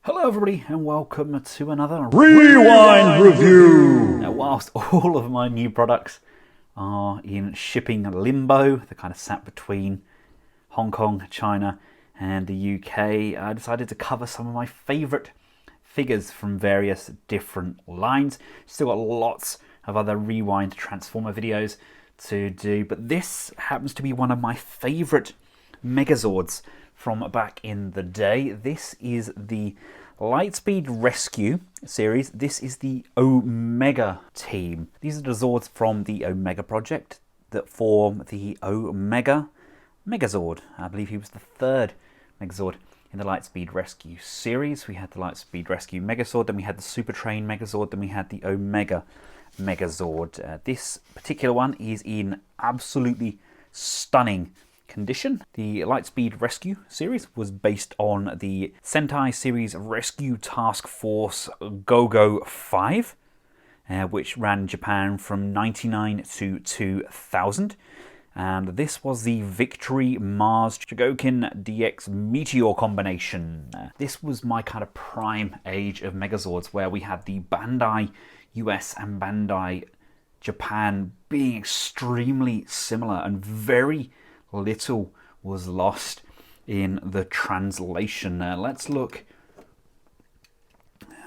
Hello everybody and welcome to another Rewind Review! Now whilst all of my new products are in shipping limbo, they're kind of sat between Hong Kong, China and the UK, I decided to cover some of my favourite figures from various different lines. Still got lots of other Rewind Transformer videos to do, but this happens to be one of my favourite Megazords from back in the day. This is the Lightspeed Rescue series. This is the Omega team. These are the Zords from the Omega project that form the Omega Megazord. I believe he was the third Megazord in the Lightspeed Rescue series. We had the Lightspeed Rescue Megazord, then we had the Super Train Megazord, then we had the Omega Megazord. This particular one is in absolutely stunning condition. The Lightspeed Rescue series was based on the Sentai series Rescue Task Force GOGO 5, which ran in Japan from 99 to 2000. And this was the Victory Mars Chogokin DX Meteor combination. This was my kind of prime age of Megazords, where we had the Bandai US and Bandai Japan being extremely similar, and very little was lost in the translation. Let's look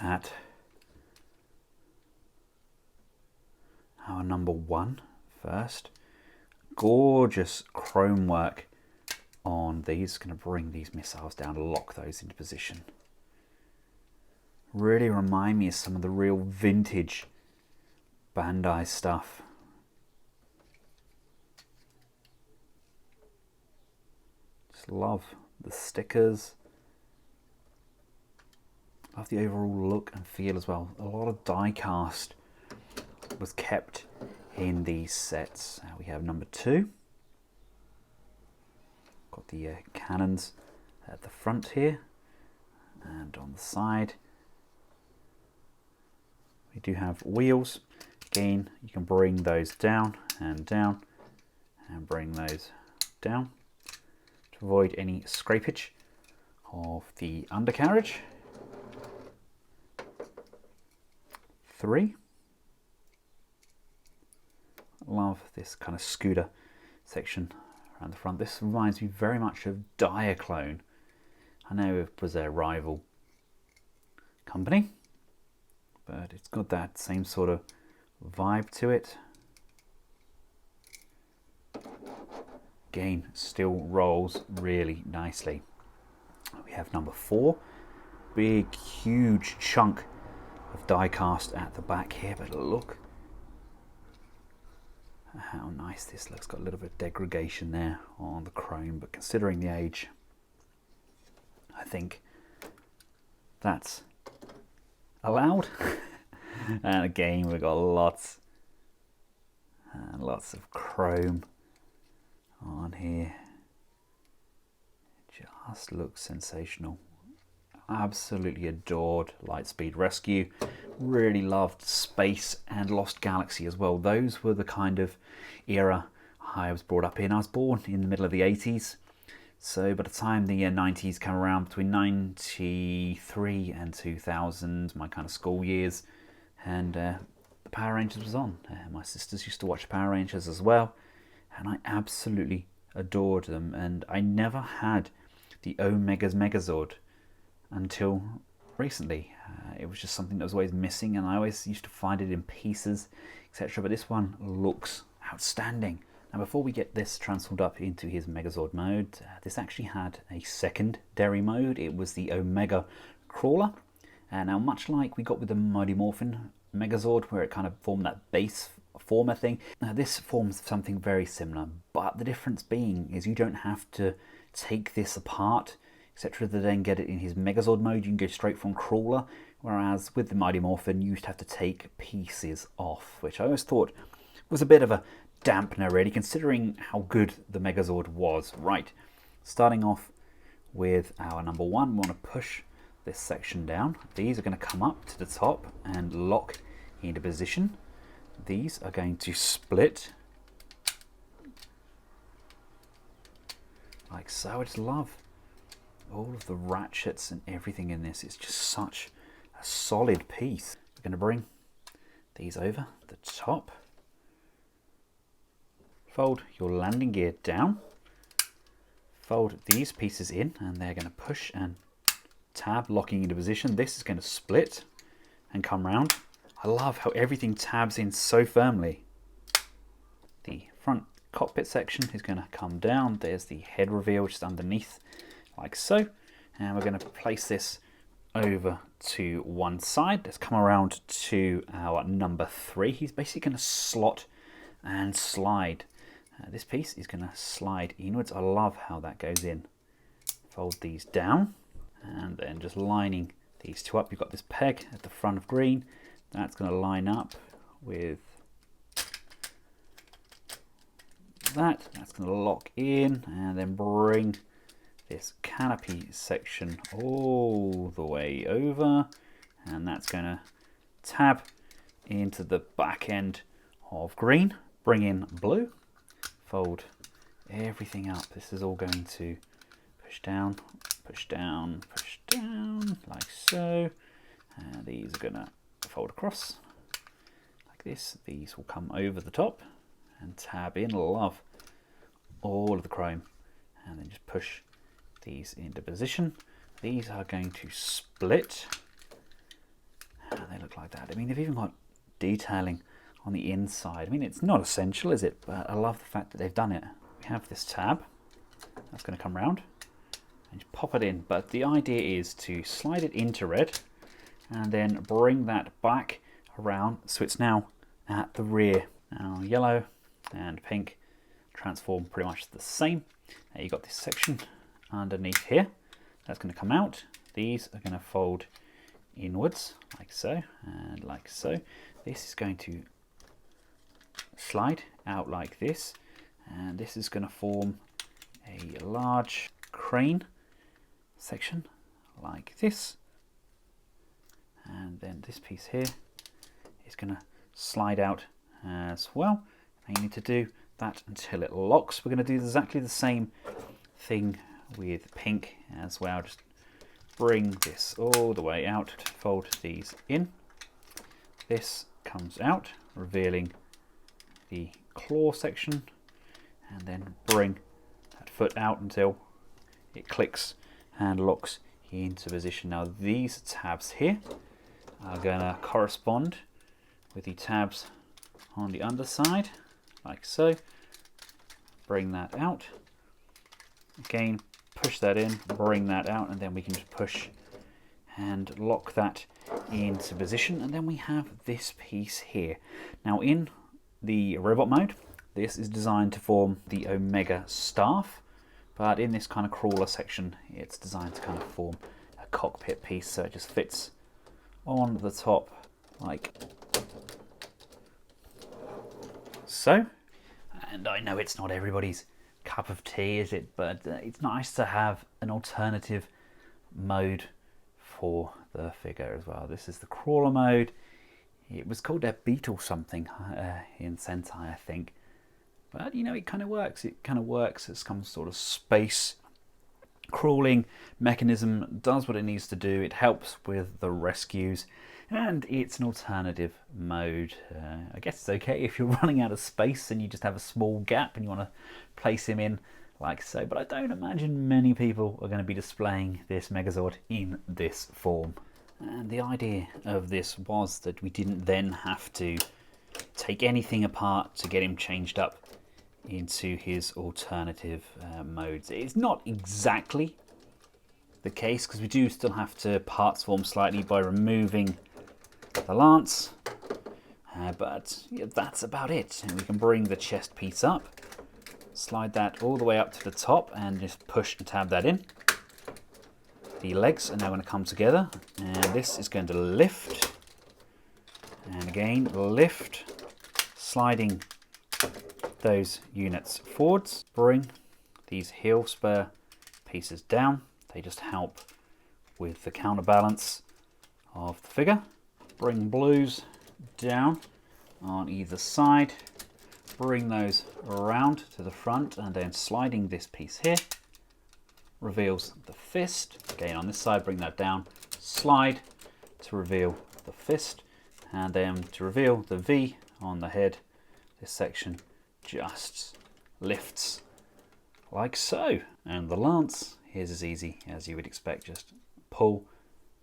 at our number one first. Gorgeous chrome work on these. Going to bring these missiles down, lock those into position. Really remind me of some of the real vintage Bandai stuff. Just love the stickers. Love the overall look and feel as well. A lot of die cast was kept in these sets. We have number two. Got the cannons at the front here and on the side. We do have wheels. Again, you can bring those down and bring those down to avoid any scrapage of the undercarriage. 3. Love this kind of scooter section around the front. This reminds me very much of Diaclone. I know it was their rival company, but it's got that same sort of vibe to it. Again, still rolls really nicely. We have number 4. Big, huge chunk of die cast at the back here, but look how nice this looks. Got a little bit of degradation there on the chrome, but considering the age, I think that's allowed. And again, we've got lots and lots of chrome on here. Just looks sensational. Absolutely adored Lightspeed Rescue. Really loved Space and Lost Galaxy as well. Those were the kind of era I was brought up in. I was born in the middle of the 80s. So by the time the 90s came around, between 93 and 2000, my kind of school years, and the Power Rangers was on. My sisters used to watch Power Rangers as well, and I absolutely adored them. And I never had the Omega Megazord until recently. It was just something that was always missing, and I always used to find it in pieces, etc. But this one looks outstanding. Now, before we get this transformed up into his Megazord mode, this actually had a secondary mode. It was the Omega Crawler. Now, much like we got with the Mighty Morphin Megazord, where it kind of formed that base former thing, this forms something very similar. But the difference being is you don't have to take this apart, etc., to then get it in his Megazord mode. You can go straight from Crawler, whereas with the Mighty Morphin, you used to have to take pieces off, which I always thought was a bit of a dampener, really, considering how good the Megazord was. Right, starting off with our number 1, we want to push this section down. These are going to come up to the top and lock into position. These are going to split like so. I just love all of the ratchets and everything in this. It's just such a solid piece. We're going to bring these over the top. Fold your landing gear down. Fold these pieces in, and they're going to push and tab, locking into position. This is going to split and come round. I love how everything tabs in so firmly. The front cockpit section is going to come down. There's the head reveal just underneath, like so. And we're going to place this over to one side. Let's come around to our number 3. He's basically going to slot and slide. This piece is going to slide inwards. I love how that goes in. Fold these down, and then just lining these two up. You've got this peg at the front of green. That's going to line up with that. That's going to lock in, and then bring this canopy section all the way over, and that's going to tab into the back end of green. Bring in blue. Fold everything up. This is all going to push down, push down, push down, like so. And these are going to fold across like this. These will come over the top and tab in. Love all of the chrome. And then just push these into position. These are going to split. And they look like that. I mean, they've even got detailing on the inside. I mean, it's not essential, is it? But I love the fact that they've done it. We have this tab. That's going to come round and just pop it in. But the idea is to slide it into red and then bring that back around. So it's now at the rear. Now yellow and pink transform pretty much the same. Now you've got this section underneath here. That's going to come out. These are going to fold inwards like so and like so. This is going to slide out like this, and this is going to form a large crane section like this, and then this piece here is going to slide out as well. And you need to do that until it locks. We're going to do exactly the same thing with pink as well. Just bring this all the way out, fold these in. This comes out, revealing the claw section, and then bring that foot out until it clicks and locks into position. Now these tabs here are going to correspond with the tabs on the underside, like so. Bring that out. Again, push that in, bring that out, and then we can just push and lock that into position. And then we have this piece here. Now in the robot mode, this is designed to form the Omega staff, but in this kind of crawler section, it's designed to kind of form a cockpit piece, so it just fits on the top like so. And I know it's not everybody's cup of tea, is it? But it's nice to have an alternative mode for the figure as well. This is the crawler mode. It was called a Beetle something in Sentai, I think. But, you know, it kind of works. It kind of works as some sort of space crawling mechanism. Does what it needs to do. It helps with the rescues. And it's an alternative mode. I guess it's okay if you're running out of space and you just have a small gap and you want to place him in like so. But I don't imagine many people are going to be displaying this Megazord in this form. And the idea of this was that we didn't then have to take anything apart to get him changed up into his alternative modes. It's not exactly the case, because we do still have to parts form slightly by removing the lance, but yeah, that's about it. And we can bring the chest piece up, slide that all the way up to the top, and just push and tab that in. The legs are now going to come together, and this is going to lift, and again lift, sliding those units forwards. Bring these heel spur pieces down. They just help with the counterbalance of the figure. Bring blues down on either side. Bring those around to the front, and then sliding this piece here reveals the fist. Again on this side, bring that down, slide to reveal the fist, and then to reveal the V on the head, this section just lifts like so. And the lance is as easy as you would expect, just pull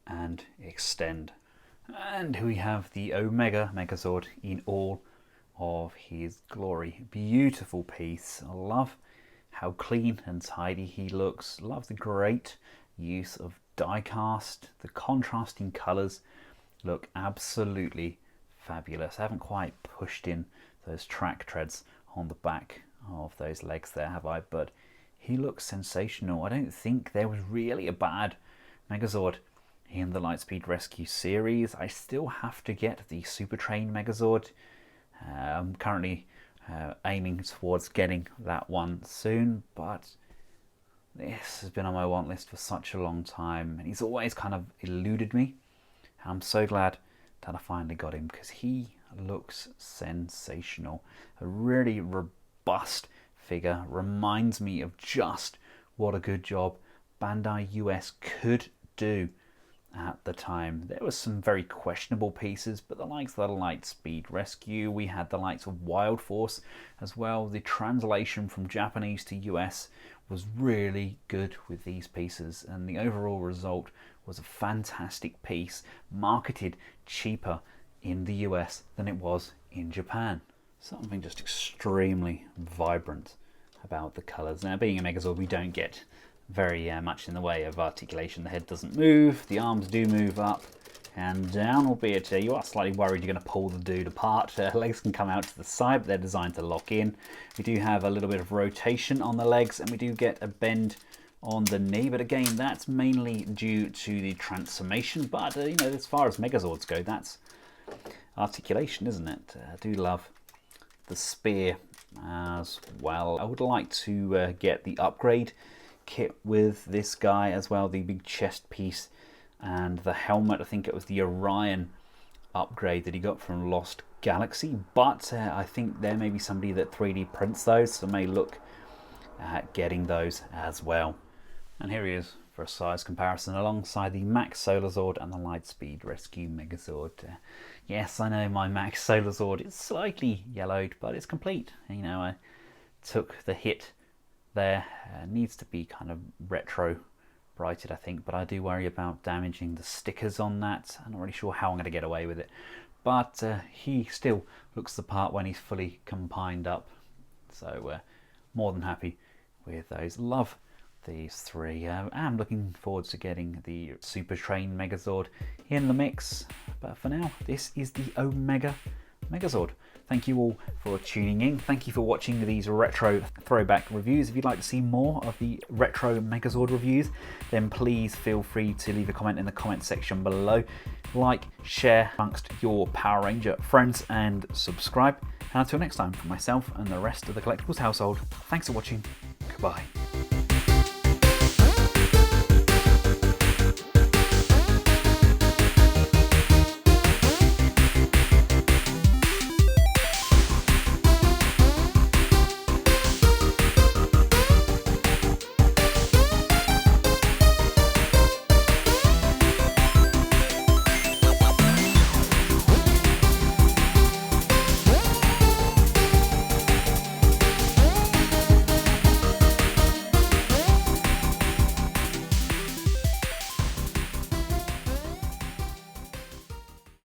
and extend. And we have the Omega Megazord in all of his glory. Beautiful piece. I love how clean and tidy he looks. Love the great use of die cast. The contrasting colours look absolutely fabulous. I haven't quite pushed in those track treads on the back of those legs there, have I? But he looks sensational. I don't think there was really a bad Megazord in the Lightspeed Rescue series. I still have to get the Super Train Megazord. I'm currently aiming towards getting that one soon, but this has been on my want list for such a long time, and he's always kind of eluded me. I'm so glad that I finally got him, because he looks sensational. A really robust figure, reminds me of just what a good job Bandai US could do at the time. There was some very questionable pieces, but the likes of the Lightspeed Rescue, we had the likes of Wild Force as well. The translation from Japanese to US was really good with these pieces, and the overall result was a fantastic piece, marketed cheaper in the US than it was in Japan. Something just extremely vibrant about the colours. Now, being a Megazord, we don't get very much in the way of articulation. The head doesn't move, the arms do move up and down, albeit you are slightly worried you're going to pull the dude apart. Legs can come out to the side, but they're designed to lock in. We do have a little bit of rotation on the legs, and we do get a bend on the knee, but again, that's mainly due to the transformation. But you know, as far as Megazords go, that's articulation, isn't it? I do love the spear as well. I would like to get the upgrade kit with this guy as well, the big chest piece and the helmet. I think it was the Orion upgrade that he got from Lost Galaxy, but I think there may be somebody that 3D prints those, so may look at getting those as well. And here he is for a size comparison alongside the Max Solar Zord and the Lightspeed Rescue Megazord. Yes, I know my Max Solar Zord is slightly yellowed, but it's complete. You know, I took the hit there. Needs to be kind of retro brighted, I think, but I do worry about damaging the stickers on that. I'm not really sure how I'm going to get away with it, but he still looks the part when he's fully combined up, so more than happy with those. Love these three. I'm looking forward to getting the Super Train Megazord in the mix, but for now this is the Omega Megazord. Thank you all for tuning in. Thank you for watching these retro throwback reviews. If you'd like to see more of the retro Megazord reviews, then please feel free to leave a comment in the comment section below. Like, share amongst your Power Ranger friends, and subscribe. And until next time, for myself and the rest of the Collectables household, thanks for watching. Goodbye.